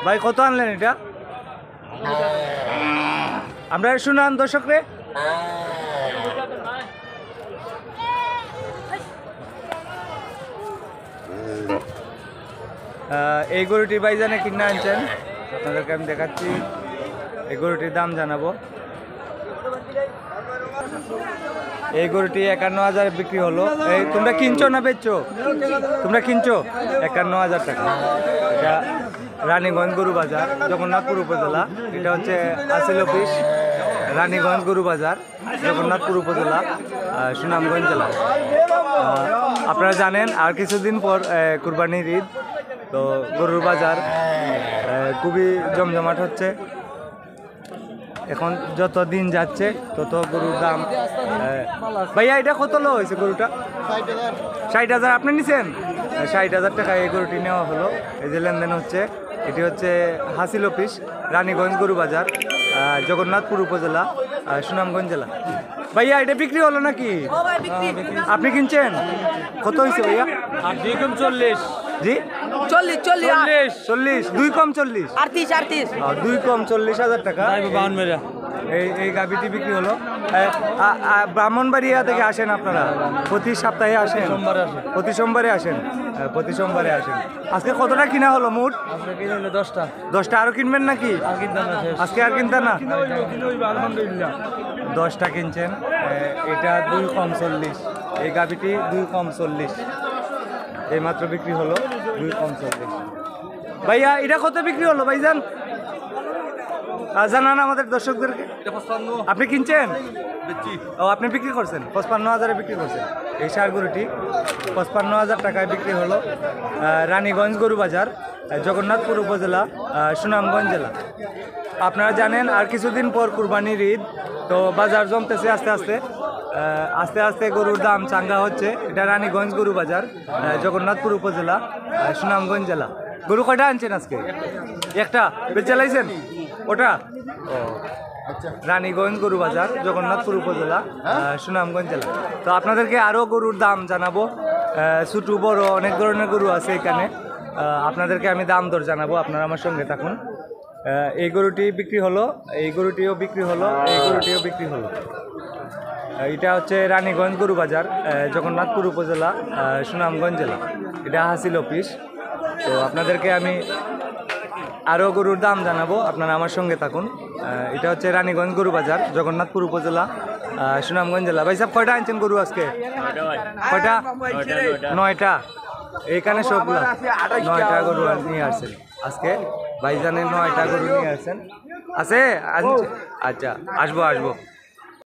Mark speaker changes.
Speaker 1: ভাই কত আনলেন এটা? আমরা শুনান দর্শক রে। এই গরুটি ভাইজানে কিনে আনছেন, আপনাদেরকে আমি দেখাচ্ছি। এই গরুটির দাম জানাবো। এই গরুটি 51,000 বিক্রি হলো। এই তোমরা কিনছো না বেচছো? তোমরা কিনছো 51,000 টাকা। এটা রানীগঞ্জ গরু বাজার, জগন্নাথপুর উপজেলা। এটা হচ্ছে আসিল অফিস, রানীগঞ্জ গরু বাজার, জগন্নাথপুর উপজেলা, সুনামগঞ্জ জেলা। আপনারা জানেন আর কিছুদিন পর কুরবানির ঈদ, তো গরুর বাজার খুবই জমজমাট হচ্ছে। এখন যত দিন যাচ্ছে তত গরুর দাম। ভাইয়া এটা কত লো হয়েছে গরুটা? 60,000। আপনি নিছেন 60,000 টাকা এই গরুটি নেওয়া হলো। এই যে লেনদেন হচ্ছে, এটি হচ্ছে হাসিল অফিস, রানীগঞ্জ গরু বাজার, জগন্নাথপুর উপজেলা, সুনামগঞ্জ জেলা। ভাইয়া এটা বিক্রি হলো নাকি? আপনি কিনছেন? কত হয়েছে ভাইয়া?
Speaker 2: 40।
Speaker 1: জি 40। 2 কম 40, 2 কম 40,000 টাকা। এই গাভিটি বিক্রি হলো। ব্রাহ্মণবাড়িয়া থেকে আসেন আপনারা? প্রতি সপ্তাহে আসেন? প্রতি সোমবারে আসেন? প্রতি সোমবারে আসেন। আজকে কতটা কিনা হলো মোট? 10টা। আরো কিনবেন নাকি? আজকে আর কিনতেন না? 10টা কিনছেন। এটা 2 কম 40। এই গাভিটি 2 কম 40 এই মাত্র বিক্রি হলো। 2 কম 40। ভাইয়া এটা কত বিক্রি হলো ভাইজান? জানান আমাদের দর্শকদেরকে। আপনি কিনছেন? ও আপনি বিক্রি করছেন 55,000-এ বিক্রি করছেন। এই সার গরুটি 55,000 টাকায় বিক্রি হলো। রানীগঞ্জ গরু বাজার, জগন্নাথপুর উপজেলা, সুনামগঞ্জ জেলা। আপনারা জানেন আর কিছুদিন পর কুরবানির ঈদ, তো বাজার জমতেছে আস্তে আস্তে গরুর দাম চাঙ্গা হচ্ছে। এটা রানীগঞ্জ গরু বাজার, জগন্নাথপুর উপজেলা, সুনামগঞ্জ জেলা। গরু কয়টা আনছেন আজকে? একটা বেচে লাইছেন ওটা? ও রানীগঞ্জ গরু বাজার, জগন্নাথপুর উপজেলা, সুনামগঞ্জ জেলা। তো আপনাদেরকে আরও গরুর দাম জানাবো। ছোটো বড় অনেক ধরনের গরু আছে এখানে, আপনাদেরকে আমি দাম দর জানাবো। আপনারা আমার সঙ্গে থাকুন। এই গরুটি বিক্রি হলো, এই গরুটিও বিক্রি হলো, এই গরুটিও বিক্রি হলো। এটা হচ্ছে রানীগঞ্জ গরু বাজার, জগন্নাথপুর উপজেলা, সুনামগঞ্জ জেলা। এটা হাসিল অফিস। তো আপনাদেরকে আমি আরও গরুর দাম জানাবো, আপনারা আমার সঙ্গে থাকুন। এটা হচ্ছে রানীগঞ্জ গরু বাজার, জগন্নাথপুর উপজেলা, সুনামগঞ্জ জেলা। ভাই সাহেব কয়টা আনছেন গরু আজকে? কয়টা? 9টা। এইখানে সবগুলো 9টা গরু নিয়ে আসছেন আজকে। ভাইজানের 9টা গরু নিয়ে আসছেন। আছে? আচ্ছা আসবো।